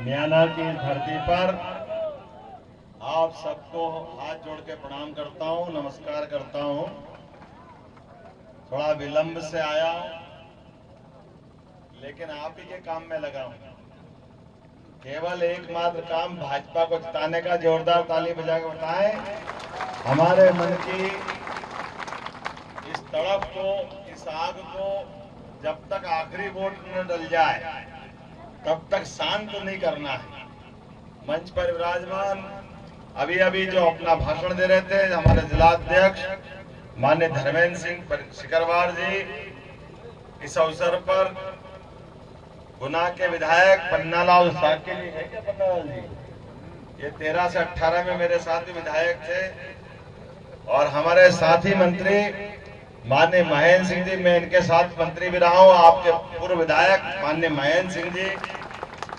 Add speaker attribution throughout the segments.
Speaker 1: म्याना की धरती पर आप सबको हाथ जोड़ के प्रणाम करता हूं, नमस्कार करता हूं। थोड़ा विलंब से आया लेकिन आप ही के काम में लगा हूं। केवल एकमात्र काम भाजपा को जिताने का। जोरदार ताली बजा के बताएं। हमारे मन की इस तड़प को, इस आग को जब तक आखिरी वोट न डल जाए तब तक शांत नहीं करना है। मंच पर विराजमान अभी अभी जो अपना भाषण दे रहे थे हमारे जिलाध्यक्ष माननीय धर्मेंद्र सिंह सिकरवार जी, इस अवसर पर गुना के विधायक पन्नालाल साके जी है क्या? पन्नालाल जी ये 13 से 18 में मेरे साथ भी विधायक थे। और हमारे साथी मंत्री माननीय महेंद्र सिंह जी, मैं इनके साथ मंत्री भी रहा हूं। आपके पूर्व विधायक माननीय महेंद्र सिंह जी,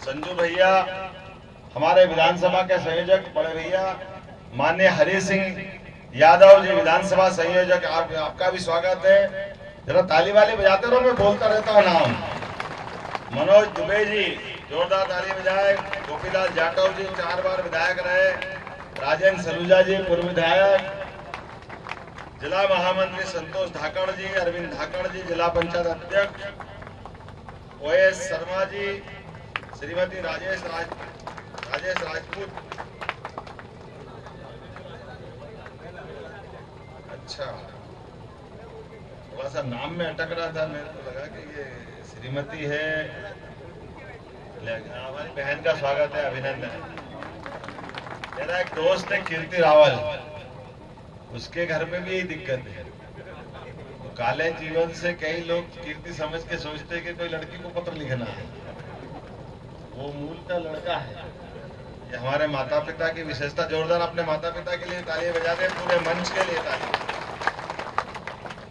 Speaker 1: संजू भैया, हमारे विधानसभा के संयोजक बड़े भैया माननीय हरि सिंह यादव जी, विधानसभा संयोजक, आपका भी स्वागत है। जरा ताली वाली बजाते रहो, मैं बोलता रहता हूँ नाम। मनोज दुबे जी, जोरदार ताली बजाए। गोपीलाल जाटव जी 4 बार विधायक रहे। राजेंद्र सलूजा जी पूर्व विधायक। जिला महामंत्री संतोष धाकड़ जी, अरविंद धाकड़ जी जिला पंचायत अध्यक्ष। ओएस शर्मा जी, श्रीमती राजेश राजपूत। अच्छा, थोड़ा सा नाम में अटक रहा था, मेरे को लगा कि ये श्रीमती है। हमारी बहन का स्वागत है, अभिनंदन। मेरा एक दोस्त है कीर्ति रावल, उसके घर में भी यही दिक्कत है। तो काले जीवन से कई लोग कीर्ति समझ के सोचते हैं कि कोई लड़की को पत्र लिखना है। वो मूल का लड़का है। ये हमारे माता पिता की विशेषता। जोरदार अपने माता पिता के लिए तालियां बजा दें, पूरे मंच के लिए तालियां।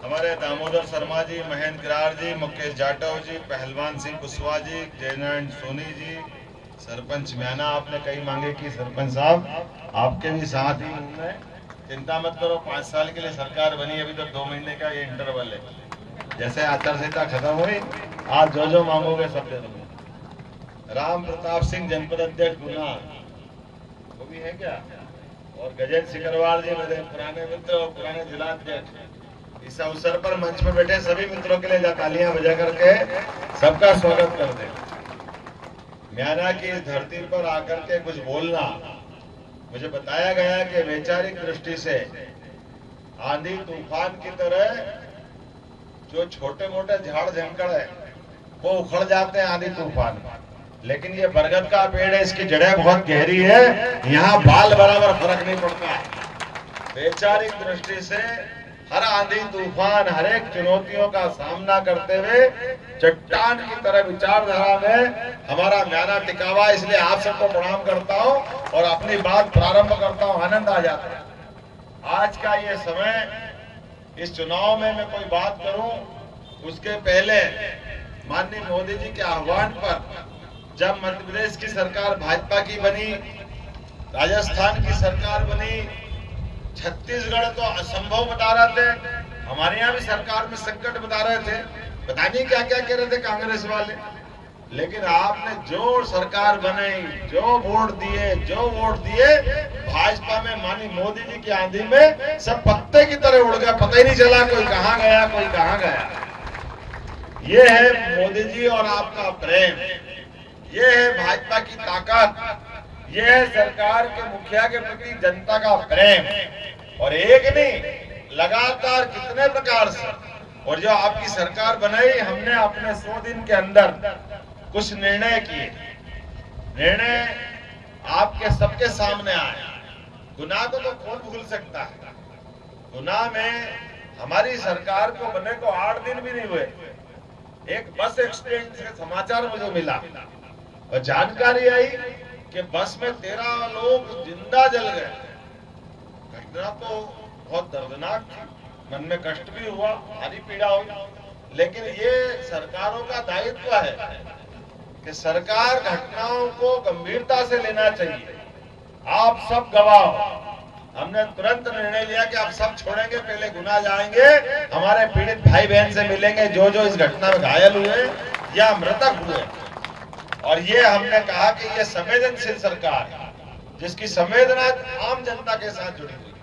Speaker 1: हमारे दामोदर शर्मा जी, महेंद्र गिरार जी, मुकेश जाटव जी, पहलवान सिंह कुशवाहा जी, जयनारायण सोनी जी, सरपंच म्याना, आपने कई मांगे की सरपंच साहब, आपके भी साथ ही हूं। चिंता मत करो, 5 साल के लिए सरकार बनी, अभी तो 2 महीने का ये इंटरवल है। जैसे आचार संहिता खत्म हुई, आज जो मांगोगे सब दे दूंगा। राम प्रताप सिंह जनपद अध्यक्ष गुना, वो भी है क्या? और गजेंद्र सिकरवार जी मेरे पुराने मित्र और पुराने जिलाध्यक्ष। इस अवसर पर मंच पर बैठे सभी मित्रों के लिए तालियां बजा करके सबका स्वागत कर दे। म्याना की इस धरती पर आकर के कुछ बोलना, मुझे बताया गया कि वैचारिक दृष्टि से आंधी तूफान की तरह जो छोटे मोटे झाड़ झंकड़ है वो उखड़ जाते हैं आंधी तूफान में, लेकिन ये बरगद का पेड़ है, इसकी जड़ें बहुत गहरी है, यहाँ बाल बराबर फर्क नहीं पड़ता है। वैचारिक दृष्टि से हर आंधी तूफान, हर एक चुनौतियों का सामना करते हुए चट्टान की तरह विचारधारा में हमारा म्याना टिका हुआ। इसलिए आप सबको प्रणाम करता हूं और अपनी बात प्रारंभ करता हूं। आनंद आ जाता है। आज का ये समय, इस चुनाव में मैं कोई बात करूं उसके पहले माननीय मोदी जी के आह्वान पर जब मध्य प्रदेश की सरकार भाजपा की बनी, राजस्थान की सरकार बनी, छत्तीसगढ़ तो असंभव बता रहे थे, हमारे यहाँ भी सरकार में संकट बता रहे थे, पता नहीं क्या क्या कह रहे थे कांग्रेस वाले। लेकिन आपने जो सरकार बनाई, जो वोट दिए भाजपा में, माननीय मोदी जी की आंधी में सब पत्ते की तरह उड़ गया, पता ही नहीं चला कोई कहां गया कोई कहां गया। ये है मोदी जी और आपका प्रेम, ये है भाजपा की ताकत, ये है सरकार के मुखिया के प्रति जनता का प्रेम। और एक नहीं, लगातार कितने प्रकार से। और जो आपकी सरकार बनाई, हमने अपने 100 दिन के अंदर कुछ निर्णय किए। निर्णय आपके सबके सामने आए। गुना को तो कौन भूल सकता है? गुना में हमारी सरकार को बने को 8 दिन भी नहीं हुए, एक बस एक्सीडेंट से समाचार मुझे मिला और जानकारी आई कि बस में 13 लोग जिंदा जल गए। घटना तो बहुत दर्दनाक थी, मन में कष्ट भी हुआ, भारी पीड़ा हुई। लेकिन ये सरकारों का दायित्व है कि सरकार घटनाओं को गंभीरता से लेना चाहिए। आप सब गवाह हो। हमने तुरंत निर्णय लिया कि आप सब छोड़ेंगे, पहले गुना जाएंगे, हमारे पीड़ित भाई बहन से मिलेंगे जो जो इस घटना में घायल हुए या मृतक हुए। और ये हमने कहा कि ये संवेदनशील सरकार है, जिसकी संवेदना आम जनता के साथ जुड़ी हुई।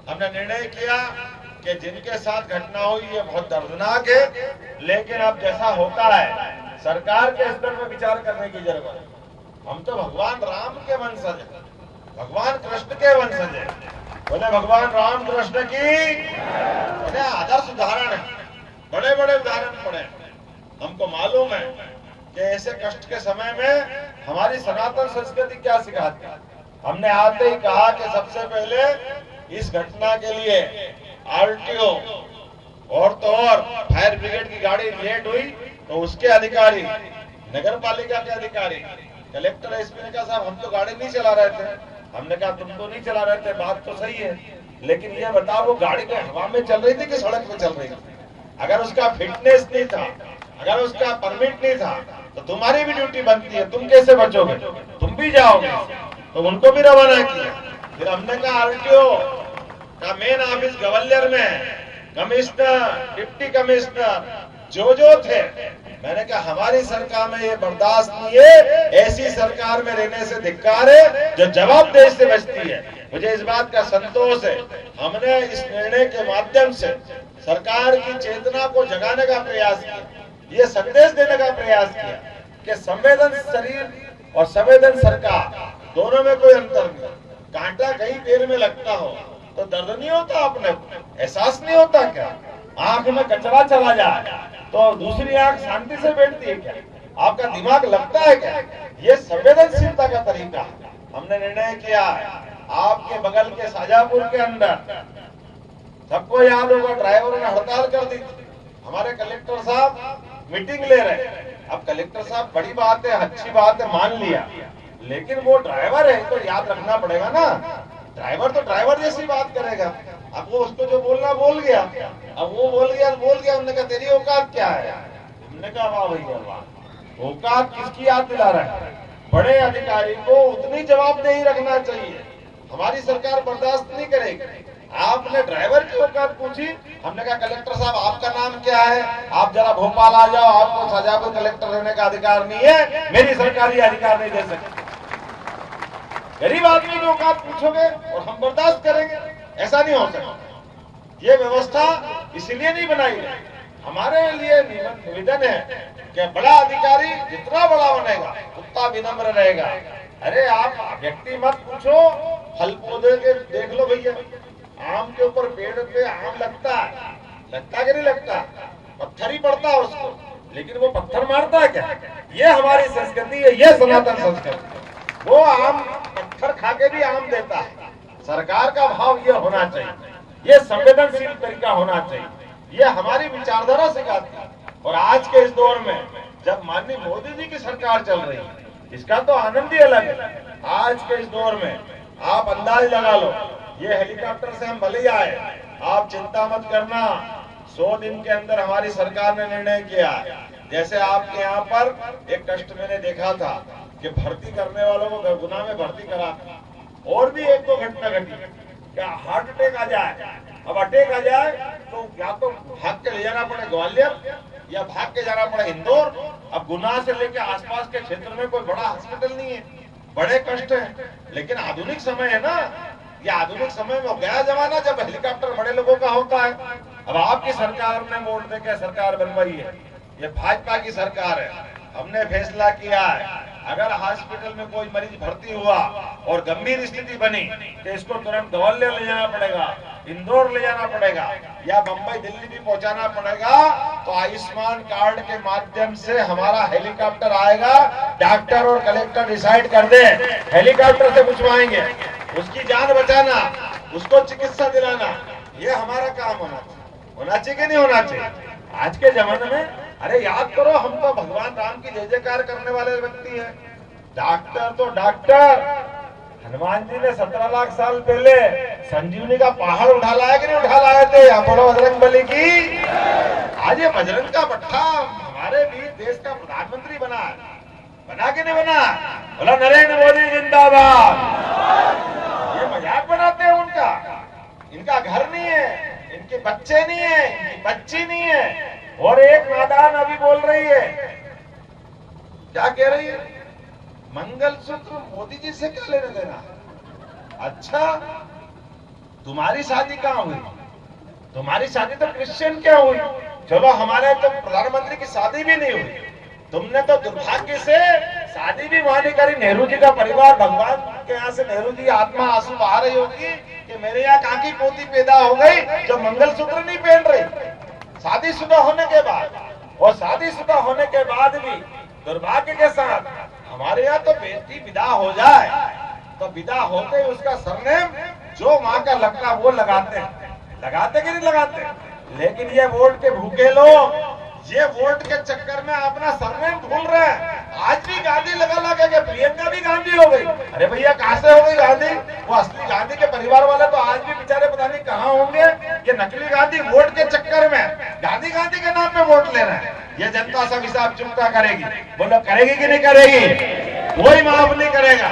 Speaker 1: हमने निर्णय किया कि जिनके साथ घटना हुई ये बहुत दर्दनाक है, लेकिन अब जैसा होता है सरकार के स्तर में विचार करने की जरूरत है। हम तो भगवान राम के वंशज हैं, भगवान कृष्ण के वंशज हैं। बोले भगवान राम कृष्ण की आदर्श उदाहरण है, बड़े बड़े उदाहरण पड़े। हमको मालूम है कि ऐसे कष्ट के समय में हमारी सनातन संस्कृति क्या सिखाती है। हमने आते ही कहा कि सबसे पहले इस घटना के लिए आरटीओ और तो और फायर ब्रिगेड की गाड़ी लेट हुई तो उसके अधिकारी, नगर पालिका के अधिकारी, कलेक्टर, एसपी ने कहा साहब हम तो गाड़ी नहीं चला रहे थे। हमने कहा तुम तो नहीं चला रहे थे, बात तो सही है, लेकिन ये बताओ वो गाड़ी को हवा में चल रही थी कि सड़क पे चल रही थी? अगर उसका फिटनेस नहीं था, अगर उसका परमिट नहीं था तो तुम्हारी भी ड्यूटी बनती है, तुम कैसे बचोगे? तुम भी जाओगे। तो उनको भी रवाना किया। फिर हमने कहा आरटीओ का मेन ऑफिस ग्वालियर में कमिश्नर, डिप्टी कमिश्नर जो थे, मैंने कहा हमारी सरकार में ये बर्दाश्त नहीं है, ऐसी सरकार में रहने से धिक्कार है जो जवाबदेही से बचती है। मुझे इस बात का संतोष है, हमने इस निर्णय के माध्यम से सरकार की चेतना को जगाने का प्रयास किया, ये संदेश देने का प्रयास किया कि संवेदन शरीर और संवेदन सरकार दोनों में कोई अंतर नहीं। कांटा कहीं पैर में लगता हो तो दर्द नहीं होता, अपने एहसास नहीं होता क्या? आंख में कचरा चला जाए तो दूसरी आंख शांति से बैठती है क्या? आपका दिमाग लगता है क्या? ये संवेदनशीलता का तरीका है। हमने निर्णय किया आपके बगल के शाजापुर के अंदर, सबको याद होगा, ड्राइवरों ने हड़ताल कर दी थी। हमारे कलेक्टर साहब मीटिंग ले रहे हैं। अब कलेक्टर साहब बड़ी बात है, अच्छी बात है, मान लिया, लेकिन वो ड्राइवर है तो याद रखना पड़ेगा ना। ड्राइवर तो ड्राइवर जैसी बात करेगा। अब वो उसको जो बोलना बोल गया, अब वो बोल गया। हमने कहा तेरी औकात क्या है? हमने कहा वाह भैया वाह, औकात किसकी याद दिला रहा है? बड़े अधिकारी को उतनी जवाबदेही रखना चाहिए। हमारी सरकार बर्दाश्त नहीं करेगी। आपने ड्राइवर की औकात पूछी, हमने कहा कलेक्टर साहब आपका नाम क्या है? आप जरा भोपाल आ जाओ, आपको शाजापुर कलेक्टर रहने का अधिकार नहीं है, मेरी सरकार ये अधिकार नहीं दे सकती। गरीब आदमी की औकात पूछोगे और हम बर्दाश्त करेंगे? ऐसा नहीं हो सकता। ये व्यवस्था इसलिए नहीं बनाई गई। हमारे लिए निवेदन है कि बड़ा अधिकारी जितना बड़ा बनेगा उतना विनम्र रहेगा। अरे आप व्यक्ति मत पूछो, फल पौधे के देख लो भैया, आम के ऊपर पेड़ पे आम लगता है, लगता कि नहीं लगता? पत्थर ही पड़ता है उसको, लेकिन वो पत्थर मारता है क्या? ये हमारी संस्कृति है, ये सनातन संस्कृति। वो आम पत्थर खा के भी आम देता है। सरकार का भाव ये होना चाहिए, ये संवेदनशील तरीका होना चाहिए, ये हमारी विचारधारा सिखाती है। और आज के इस दौर में जब माननीय मोदी जी की सरकार चल रही है, इसका तो आनंद ही अलग है। आज के इस दौर में आप अंदाज लगा लो, ये हेलीकॉप्टर से हम भले आए, आप चिंता मत करना, 100 दिन के अंदर हमारी सरकार ने निर्णय किया। जैसे आपके यहाँ पर एक कष्ट मैंने देखा था कि भर्ती करने वालों को गुना में भर्ती करा, और भी एक दो घटना घटी, क्या हार्ट अटैक आ जाए। अब अटैक आ जाए तो या तो भाग के ले जाना पड़े ग्वालियर या भाग के जाना पड़े इंदौर। अब गुना से लेकर आसपास के क्षेत्र में कोई बड़ा हॉस्पिटल नहीं है, बड़े कष्ट है। लेकिन आधुनिक समय है ना, ये आधुनिक समय में गया जमाना जब हेलीकॉप्टर बड़े लोगों का होता है। अब आपकी सरकार ने वोट देकर सरकार बनवाई है, ये भाजपा की सरकार है। हमने फैसला किया है अगर हॉस्पिटल में कोई मरीज भर्ती हुआ और गंभीर स्थिति बनी तो इसको तुरंत ग्वालियर ले जाना पड़ेगा, इंदौर ले जाना पड़ेगा या बंबई दिल्ली भी पहुंचाना पड़ेगा। तो आयुष्मान कार्ड के माध्यम से हमारा हेलीकॉप्टर आएगा, डॉक्टर और कलेक्टर डिसाइड कर दे, हेलीकॉप्टर से पूछवाएंगे, उसकी जान बचाना, उसको चिकित्सा दिलाना, ये हमारा काम होना चाहिए कि नहीं होना चाहिए? आज के जमाने में अरे याद करो, हम तो भगवान राम की जय जयकार करने वाले व्यक्ति हैं। डॉक्टर तो डॉक्टर, हनुमान जी ने 17 लाख साल पहले संजीवनी का पहाड़ उठा लाया कि नहीं उठा लाए थे? बोलो बजरंग बली की। आज ये बजरंग का पट्टा हमारे भी देश का प्रधानमंत्री बना है, बना के नहीं बना? बोला नरेंद्र मोदी जिंदाबाद। ये मजाक बनाते हैं उनका, इनका घर नहीं है, इनके बच्चे नहीं है, इनकी बच्ची नहीं है। और एक नादान अभी बोल रही है, क्या कह रही है? मंगलसूत्र मोदी जी से क्या लेने देना? अच्छा, तुम्हारी शादी कहाँ हुई? तुम्हारी शादी तो क्रिश्चियन क्या हुई? चलो, हमारे तो प्रधानमंत्री की शादी भी नहीं हुई। तुमने तो दुर्भाग्य से शादी भी वहां नहीं करी। नेहरू जी का परिवार, भगवान के यहाँ से नेहरू जी आत्मा आंसू बहा रही होगी कि मेरे यहाँ कहाँ की पोती पैदा हो गई जो मंगलसूत्र नहीं पहन रही शादीशुदा होने के बाद। और शादीशुदा होने के बाद भी दुर्भाग्य के साथ हमारे यहाँ तो बेटी विदा हो जाए तो विदा होते ही उसका सरनेम जो माँ का लगता वो लगाते कि नहीं लगाते? लेकिन ये वोट के भूखे लोग, ये वोट के चक्कर में अपना सरनेम भूल रहे हैं। आज भी गांधी लगा के प्रियंका भी गांधी हो गई। अरे भैया, कहां से हो गई गांधी? वो असली गांधी के परिवार वाले तो आज भी बेचारे पता नहीं कहां होंगे। ये नकली गांधी वोट के चक्कर में गांधी के नाम पे वोट ले रहे हैं। ये जनता सब हिसाब चुकता करेगी। बोलो, करेगी कि नहीं करेगी? कोई माफ नहीं करेगा।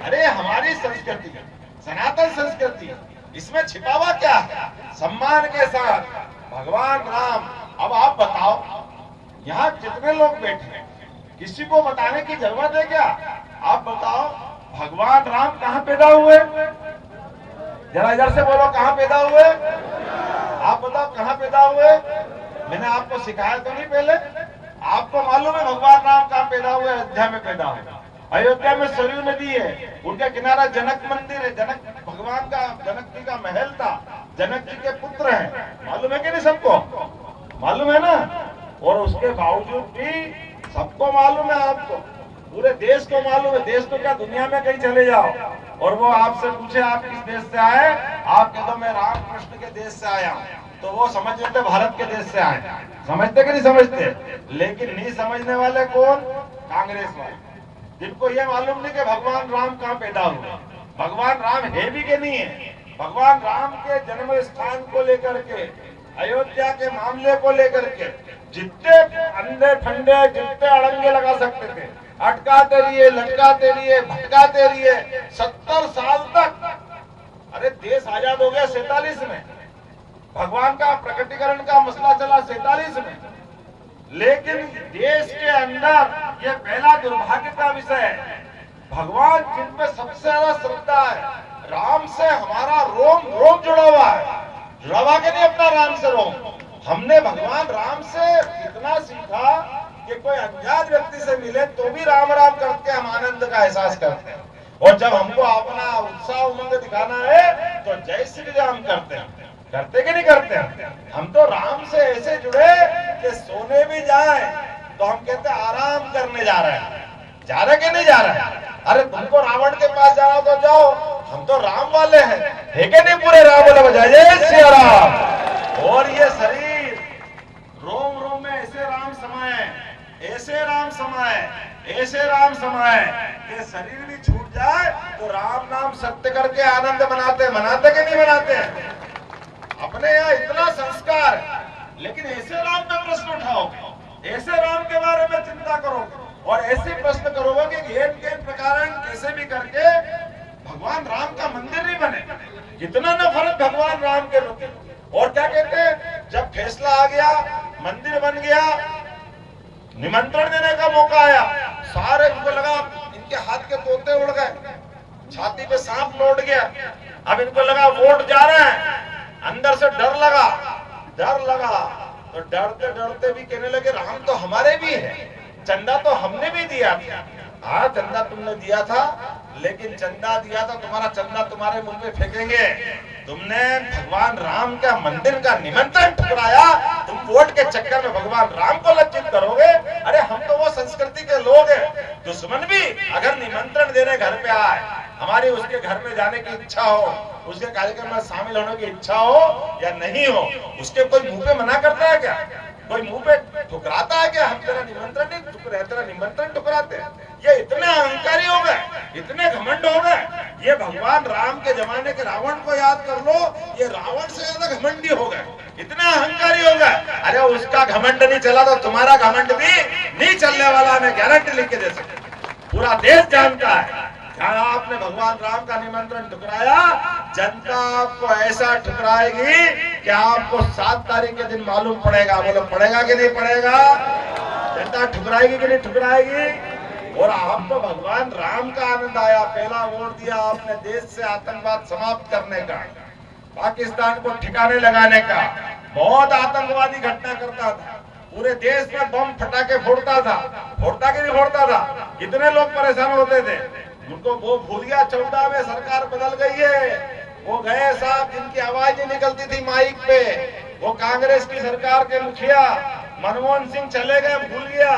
Speaker 1: अरे हमारी संस्कृति, सनातन संस्कृति, इसमें छिपा हुआ क्या है? सम्मान के साथ भगवान राम। अब आप बताओ, यहाँ जितने लोग बैठे हैं, किसी को बताने की जरूरत है क्या? आप बताओ, भगवान राम कहाँ पैदा हुए? जरा इधर से बोलो, कहाँ पैदा हुए? आप बताओ, कहाँ पैदा हुए? मैंने आपको सिखाया तो नहीं पहले? आपको मालूम है भगवान राम कहाँ पैदा हुए? अयोध्या में पैदा हुए। अयोध्या में सरयू नदी है, उनका किनारा जनक मंदिर है। जनक भगवान का, जनक जी का महल था, जनक जी के पुत्र हैं। मालूम है कि नहीं सबको? मालूम है ना? और उसके बावजूद भी सबको मालूम है, आपको पूरे देश को मालूम है। देश तो क्या, दुनिया में कहीं चले जाओ और वो आपसे पूछे आप किस देश से आए, आप कह दो मैं रामकृष्ण के देश से आया हूँ, तो वो समझ लेते भारत के देश से आए। समझते कि नहीं समझते? लेकिन नहीं समझने वाले कौन? कांग्रेस वाले, जिनको ये मालूम नहीं कि भगवान राम कहाँ पैदा हुए, भगवान राम है भी कि नहीं है। भगवान राम के जन्म स्थान को लेकर के, अयोध्या के मामले को लेकर के जितने अंधे फंडे, जितने अड़ंगे लगा सकते थे, अटकाते रहिए, लटकाते रहिए, भटकाते रहिए 70 साल तक। अरे देश आजाद हो गया 47 में, भगवान का प्रकटीकरण का मसला चला 47 में। लेकिन देश के अंदर ये पहला दुर्भाग्य का विषय है, भगवान जिन पे सबसे ज्यादा श्रद्धा है, राम से हमारा रोम रोम जुड़ा हुआ है। जुड़ा हुआ कि नहीं अपना राम से रोम? हमने भगवान राम से इतना सीखा कि कोई अज्ञात व्यक्ति से मिले तो भी राम राम करके हम आनंद का एहसास करते हैं। और जब हमको अपना उत्साह उमंग दिखाना है तो जय श्री राम करते हैं। करते कि नहीं करते हैं? हम तो राम से ऐसे जुड़े कि सोने भी जाए तो हम कहते आराम करने जा रहे हैं। जा रहे कि नहीं जा रहे? अरे तुमको रावण के पास जाना तो जाओ, हम तो राम वाले हैं, है कि नहीं? पूरे राम वाले बजाए जय श्री राम। और ये शरीर रोम रोम में ऐसे राम समाये, ऐसे राम समाये, ऐसे राम समाये कि शरीर भी छूट जाए तो राम नाम सत्य करके आनंद मनाते कि नहीं मनाते? अपने यहाँ इतना संस्कार, लेकिन ऐसे राम पे प्रश्न उठाओ, ऐसे राम के बारे में चिंता करो और ऐसे प्रश्न करोगे कि घेन प्रकार कैसे भी करके भगवान राम का मंदिर नहीं बने। कितना नफरत भगवान राम के प्रति। और क्या कहते हैं, जब फैसला आ गया, मंदिर बन गया, निमंत्रण देने का मौका आया, सारे को लगा इनके हाथ के तोते उड़ गए, छाती पे सांप लौट गया। अब इनको लगा वोट जा रहे हैं, अंदर से डर लगा तो डरते डरते भी कहने लगे राम तो हमारे भी है, चंदा तो हमने भी दिया था। हाँ, चंदा तुमने दिया था, लेकिन चंदा दिया था, तुम्हारा चंदा तुम्हारे मुंह पे फेंकेंगे। तुमने भगवान राम का मंदिर का निमंत्रण ठुकराया, तुम वोट के चक्कर में भगवान राम को लज्जित करोगे। अरे हम तो वो संस्कृति के लोग हैं, दुश्मन भी अगर निमंत्रण देने घर पे आए, हमारी उसके घर में जाने की इच्छा हो, उसके कार्यक्रम में शामिल होने की इच्छा हो या नहीं हो, उसके कोई मुंह पे मना करता है क्या? कोई मुंह पे ठुकराता है क्या? हम तेरा निमंत्रण नहीं ठुकराते, तेरा निमंत्रण ठुकराते हैं। ये इतने अहंकारी हो गए, इतने घमंड हो गए। ये भगवान राम के जमाने के रावण को याद कर लो, ये रावण से ज्यादा घमंडी हो गए, इतने अहंकारी हो गए। अरे उसका घमंड नहीं चला तो तुम्हारा घमंड भी नहीं चलने वाला, मैं गारंटी लिख के दे सकता। पूरा देश जानता है, जहाँ आपने भगवान राम का निमंत्रण ठुकराया, जनता आपको ऐसा ठुकराएगी कि आपको 7 तारीख के दिन मालूम पड़ेगा। बोलो, पड़ेगा कि नहीं पड़ेगा? जनता ठुकराएगी कि नहीं ठुकराएगी? और आपको भगवान राम का आनंद आया, पहला वोट दिया आपने देश से आतंकवाद समाप्त करने का, पाकिस्तान को ठिकाने लगाने का। बहुत आतंकवादी घटना करता था, पूरे देश में बम फटाके फोड़ता था, फोड़ता कि नहीं फोड़ता था, कितने लोग परेशान होते थे। उनको वो भूल गया। 14 में सरकार बदल गई है, वो गए साहब जिनकी आवाज नहीं निकलती थी माइक पे, वो कांग्रेस की सरकार के मुखिया मनमोहन सिंह चले गए, भूल गया,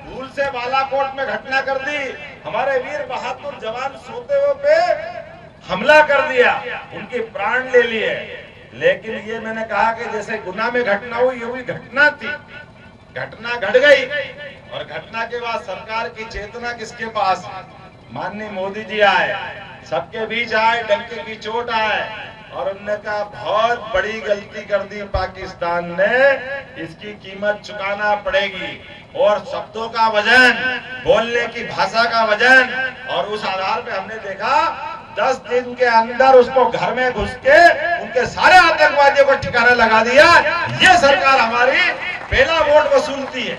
Speaker 1: भूल से बालाकोट में घटना कर दी, हमारे वीर बहादुर जवान सोते हुए पे हमला कर दिया, उनके प्राण ले लिए। लेकिन ये मैंने कहा कि जैसे गुना में घटना हुई, ये हुई घटना थी, घटना घट गई। और घटना के बाद सरकार की चेतना किसके पास? माननीय मोदी जी आए, सबके बीच आए, डंके की चोट आए और उन्होंने कहा बहुत बड़ी गलती कर दी पाकिस्तान ने, इसकी कीमत चुकाना पड़ेगी। और शब्दों का वजन, बोलने की भाषा का वजन, और उस आधार पे हमने देखा 10 दिन के अंदर उसको घर में घुस के उनके सारे आतंकवादियों को ठिकाना लगा दिया। ये सरकार हमारी पहला वोट वसूलती है।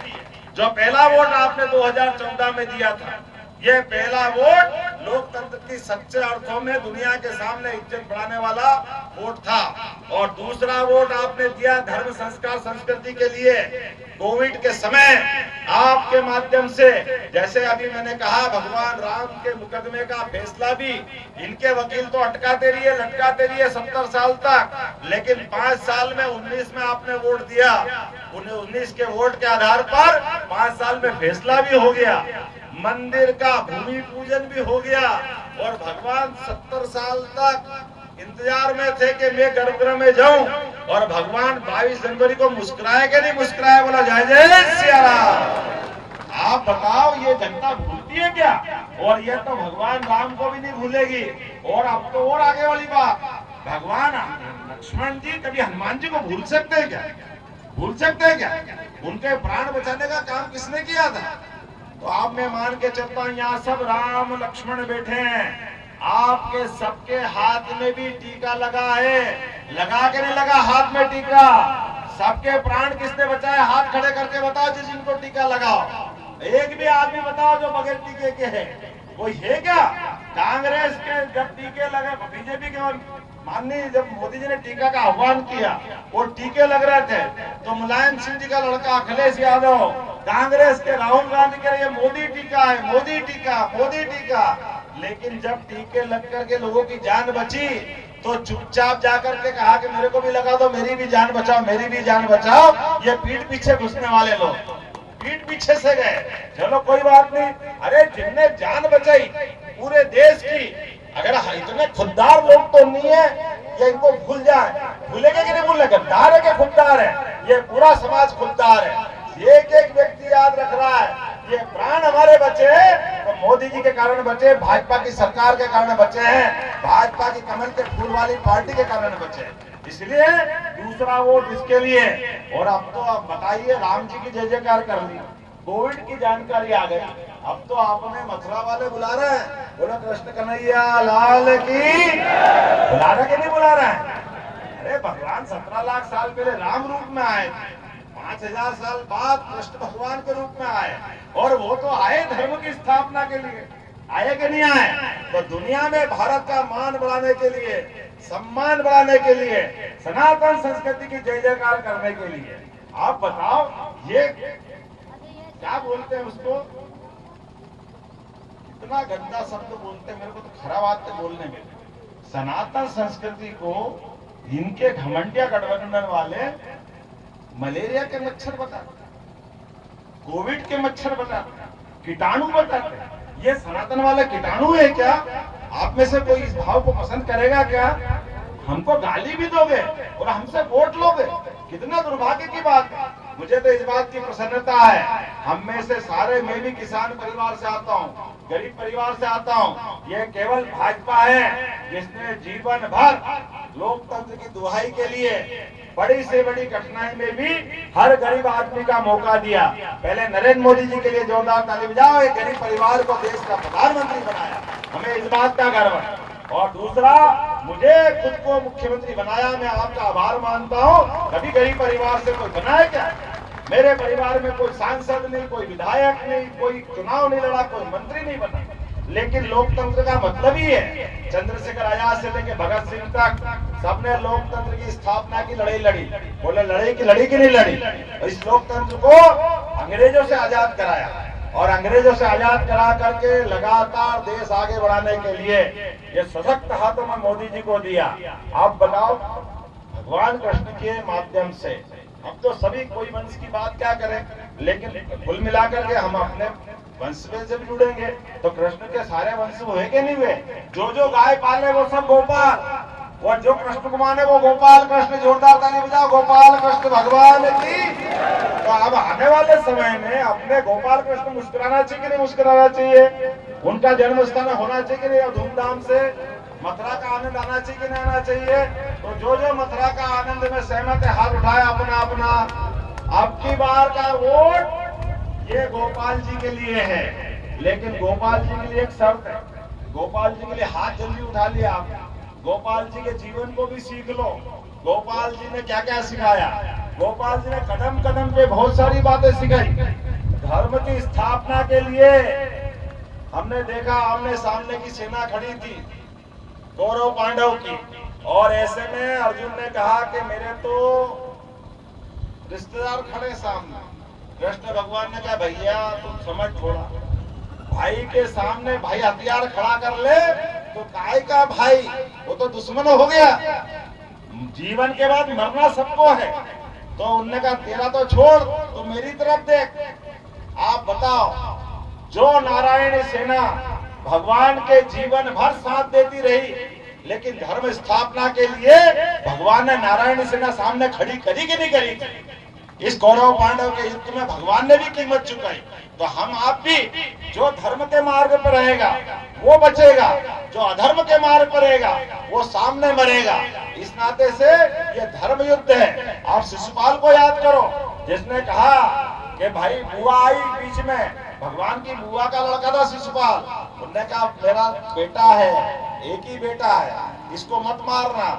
Speaker 1: जो पहला वोट आपने 2014 में दिया था, ये पहला वोट लोकतंत्र की सच्चे अर्थों में दुनिया के सामने इज्जत बढ़ाने वाला वोट था। और दूसरा वोट आपने दिया धर्म संस्कार संस्कृति के लिए। कोविड के समय आपके माध्यम से, जैसे अभी मैंने कहा, भगवान राम के मुकदमे का फैसला भी इनके वकील तो अटकाते रहिए, लटकाते रहिए 70 साल तक, लेकिन 5 साल में 19 में आपने वोट दिया। 19 के वोट के आधार पर 5 साल में फैसला भी हो गया, मंदिर का भूमि पूजन भी हो गया। और भगवान 70 साल तक इंतजार में थे कि मैं गर्भगृह में जाऊं, और भगवान 22 जनवरी को मुस्कुराए कि नहीं मुस्कुराए? बोला जय जय सिया राम। आप बताओ, ये जनता भूलती है क्या? और ये तो भगवान राम को भी नहीं भूलेगी। और अब तो और आगे वाली बात, भगवान लक्ष्मण जी कभी हनुमान जी को भूल सकते हैं क्या? भूल सकते हैं क्या? उनके प्राण बचाने का काम किसने किया था? तो आप मैं मान के चलता हूँ, यहाँ सब राम लक्ष्मण बैठे हैं, आपके सबके हाथ में भी टीका लगा है। लगा के नहीं लगा हाथ में टीका? सबके प्राण किसने बचाए? हाथ खड़े करके बताओ जिस जिनको टीका लगाओ। एक भी आदमी बताओ जो बगैर टीके के है, कोई है क्या? कांग्रेस के जब टीके लगे, बीजेपी के माननीय जब मोदी जी ने टीका का आह्वान किया, वो टीके लग रहे थे, तो मुलायम सिंह जी का लड़का अखिलेश यादव, कांग्रेस के राहुल गांधी के लिए मोदी टीका है, मोदी टीका, मोदी टीका। लेकिन जब टीके लग करके लोगों की जान बची, तो चुपचाप जाकर के कहा कि मेरे को भी लगा दो, मेरी भी जान बचाओ, मेरी भी जान बचाओ। ये पीठ पीछे घुसने वाले लोग पीठ पीछे से गए। चलो कोई बात नहीं, अरे जिनने जान बचाई पूरे देश की, अगर इतने खुददार लोग तो नहीं है ये इनको भूल जाए। भूलेंगे कि नहीं भूलेंगे? गद्दार है कि खुददार है? ये पूरा समाज खुददार है। एक एक व्यक्ति याद रख रहा है, ये प्राण हमारे बचे तो मोदी जी के कारण बचे, भाजपा की सरकार के कारण बचे हैं, भाजपा की कमल के फूल वाली पार्टी के कारण बचे। इसलिए दूसरा वोट इसके लिए। और अब तो आप बताइए, राम जी की जय जयकार कर ली, कोविड की जानकारी आ गई, अब तो आपने मथुरा वाले बुला रहे हैं, बोलो कृष्ण कन्हैया लाल की, बुला रहे कि नहीं बुला रहे हैं? अरे भगवान 17 लाख साल पहले राम रूप में आए, 5000 साल बाद कृष्ण भगवान के रूप में आए, और वो तो आए धर्म की स्थापना के लिए, आए कि नहीं आए? तो दुनिया में भारत का मान बढ़ाने के लिए, सम्मान बढ़ाने के लिए, सनातन संस्कृति की जय जयकार करने के लिए। आप बताओ, ये क्या बोलते हैं उसको, इतना गंदा शब्द बोलते हैं, मेरे को तो खराब आते बोलने में। सनातन संस्कृति को इनके घमंडिया गठबंधन वाले मलेरिया के मच्छर बताते, कोविड के मच्छर बताते, कीटाणु बताते। ये सनातन वाले कीटाणु है क्या? आप में से कोई इस भाव को पसंद करेगा क्या? हमको गाली भी दोगे और हमसे वोट लोगे, कितना दुर्भाग्य की बात है। मुझे तो इस बात की प्रसन्नता है, हम में से सारे, मैं भी किसान परिवार से आता हूँ, गरीब परिवार से आता हूँ। ये केवल भाजपा है जिसने जीवन भर लोकतंत्र की दुहाई के लिए बड़ी से बड़ी कठिनाई में भी हर गरीब आदमी का मौका दिया। पहले नरेंद्र मोदी जी के लिए जोरदार ताली बजाओ, एक गरीब परिवार को देश का प्रधानमंत्री बनाया, हमें इस बात का गर्व है। और दूसरा, मुझे खुद को मुख्यमंत्री बनाया, मैं आपका आभार मानता हूँ। कभी गरीब परिवार से कोई बनाए क्या?
Speaker 2: मेरे परिवार में कोई सांसद नहीं, कोई विधायक नहीं, कोई चुनाव नहीं लड़ा, कोई मंत्री नहीं बना, लेकिन लोकतंत्र का मतलब ही है। चंद्रशेखर आजाद से लेकर भगत सिंह तक सबने लोकतंत्र की स्थापना की लड़ाई लड़ी। बोले लड़ाई की लड़ी की नहीं लड़ी। इस लोकतंत्र को अंग्रेजों से आजाद कराया और अंग्रेजों से आजाद करा करके लगातार देश आगे बढ़ाने के लिए ये सशक्त हाथों में मोदी जी को दिया। आप बताओ, भगवान कृष्ण के माध्यम से अब तो सभी कोई वंश की बात क्या करें, लेकिन कुल मिलाकर के हम अपने वंश में जब जुड़ेंगे तो कृष्ण के सारे वंश हुए के नहीं हुए। जो गाय पाले वो सब गोपाल, और जो कृष्ण को माने वो गोपाल कृष्ण। जोरदार ताली बजाओ गोपाल कृष्ण भगवान की। तो अब आने वाले समय में अपने गोपाल कृष्ण मुस्कुराना चाहिए कि नहीं मुस्कुराना चाहिए? उनका जन्म स्थान होना चाहिए कि नहीं? और धूमधाम से मथुरा का आनंद आना चाहिए कि नहीं आना चाहिए? तो जो मथुरा का आनंद में सहमत है हाथ उठाए अपना अपना। अब की बार का वोट ये गोपाल जी के लिए है, लेकिन गोपाल जी के लिए एक शर्त है। गोपाल जी के लिए हाथ जल्दी उठा लिया आप। गोपाल जी के जीवन को भी सीख लो। गोपाल जी ने क्या क्या सिखाया? गोपाल जी ने कदम कदम पे बहुत सारी बातें सिखाई। धर्म की स्थापना के लिए हमने देखा, आमने सामने की सेना खड़ी थी कौरव पांडव की, और ऐसे में अर्जुन ने कहा कि मेरे तो रिश्तेदार खड़े सामने। कृष्ण भगवान ने कहा भैया तुम समझ थोड़ा, भाई के सामने भाई हथियार खड़ा कर ले तो काय का भाई, वो तो दुश्मन हो गया। जीवन के बाद मरना सबको है। तो उनने कहा तेरा तो छोड़, तो मेरी तरफ देख। आप बताओ, जो नारायणी सेना भगवान के जीवन भर साथ देती रही, लेकिन धर्म स्थापना के लिए भगवान ने नारायणी सेना सामने खड़ी करी कि नहीं करी? इस कौरव पांडव के युद्ध में भगवान ने भी कीमत चुकाई। तो हम आप भी, जो धर्म के मार्ग पर रहेगा वो बचेगा, जो अधर्म के मार्ग पर रहेगा वो सामने मरेगा। इस नाते से ये धर्म युद्ध है। आप शिशुपाल को याद करो, जिसने कहा कि भाई बुआ आई बीच में, भगवान की बुआ का लड़का था शिशुपाल। उन्होंने कहा मेरा बेटा है, एक ही बेटा है, इसको मत मारना।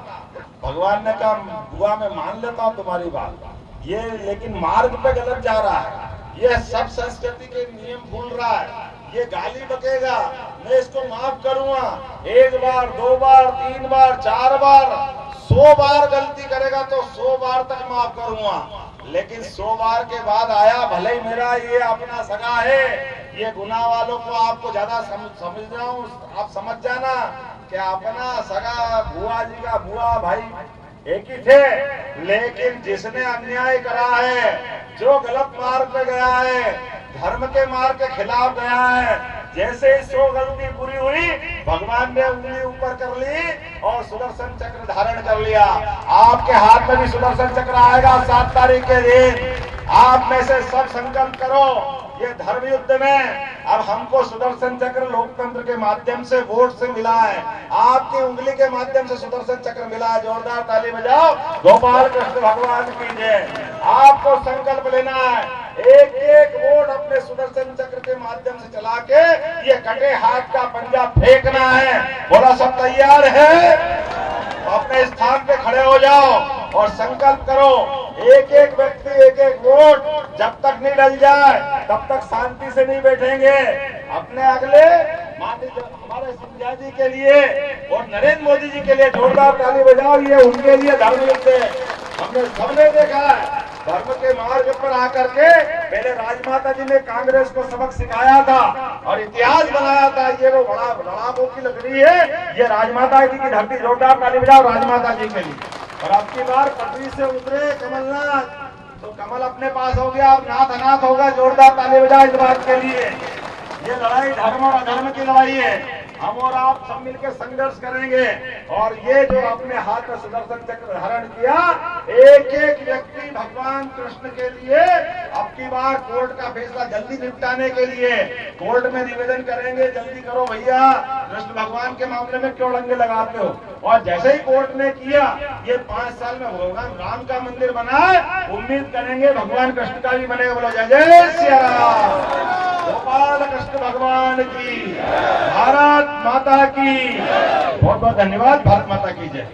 Speaker 2: भगवान ने कहा बुआ मैं मान लेता हूँ तुम्हारी बात, ये लेकिन मार्ग पे गलत जा रहा है, ये सब संस्कृति के नियम भूल रहा है, ये गाली बकेगा, मैं इसको माफ करूंगा। एक बार, दो बार, तीन बार, चार बार, 100 बार गलती करेगा तो 100 बार तक माफ करूंगा। लेकिन 100 बार के बाद आया, भले ही मेरा ये अपना सगा है, ये गुनाह वालों को आपको ज्यादा समझ रहा हूँ, आप समझ जाना कि अपना सगा बुआ जी का बुआ भाई एक ही थे, लेकिन जिसने अन्याय करा है, जो गलत मार्ग पे गया है, धर्म के मार्ग के खिलाफ गया है, जैसे ही 100 गलती पूरी हुई, भगवान ने उंगली ऊपर कर ली और सुदर्शन चक्र धारण कर लिया। आपके हाथ में भी सुदर्शन चक्र आएगा 7 तारीख के दिन। आप में से सब संकल्प करो, ये धर्म युद्ध में अब हमको सुदर्शन चक्र लोकतंत्र के माध्यम से वोट से मिला है, आपकी उंगली के माध्यम से सुदर्शन चक्र मिला है। जोरदार ताली बजाओ गोपाल कृष्ण भगवान की जय। आपको संकल्प लेना है, एक एक वोट अपने सुदर्शन चक्र के माध्यम से चला के ये कटे हाथ का पंजा फेंकना है। बोला सब तैयार है? तो अपने स्थान पे खड़े हो जाओ और संकल्प करो, एक एक व्यक्ति एक एक वोट। जब तक नहीं डल जाए तब तक शांति से नहीं बैठेंगे। अपने अगले माननीय हमारे सिंधिया जी के लिए और नरेंद्र मोदी जी के लिए जोरदार ताली बजाओ। ये उनके लिए धर्म युद्ध है। हमने सबने देखा है, धर्म के मार्ग पर आकर के पहले राजमाता जी ने कांग्रेस को सबक सिखाया था और इतिहास बनाया था। ये वो बड़ा लड़ाकों की लकड़ी है, ये राजमाता जी की धरती। जोरदार ताली बजाओ राजमाता जी के लिए। और अब की बार पटरी से उतरे कमलनाथ, तो कमल अपने पास हो गया, अब नाथ अनाथ होगा। जोरदार ताली बजाओ इस बात के लिए। ये लड़ाई धर्म और अधर्म की लड़ाई है। हम और आप सब मिलकर संघर्ष करेंगे। और ये जो अपने हाथ में सुदर्शन चक्र धारण किया, एक एक व्यक्ति भगवान कृष्ण के लिए अब की बार कोर्ट का फैसला जल्दी निपटाने के लिए कोर्ट में निवेदन करेंगे, जल्दी करो भैया, कृष्ण भगवान के मामले में क्यों डंगे लगाते हो। और जैसे ही कोर्ट ने किया, ये 5 साल में भगवान राम का मंदिर बना है, उम्मीद करेंगे भगवान कृष्ण का भी बनेगा। बोलो जय जय सिया राम, गोपाल कृष्ण भगवान की, भारत माता की। बहुत बहुत धन्यवाद। भारत माता की जय।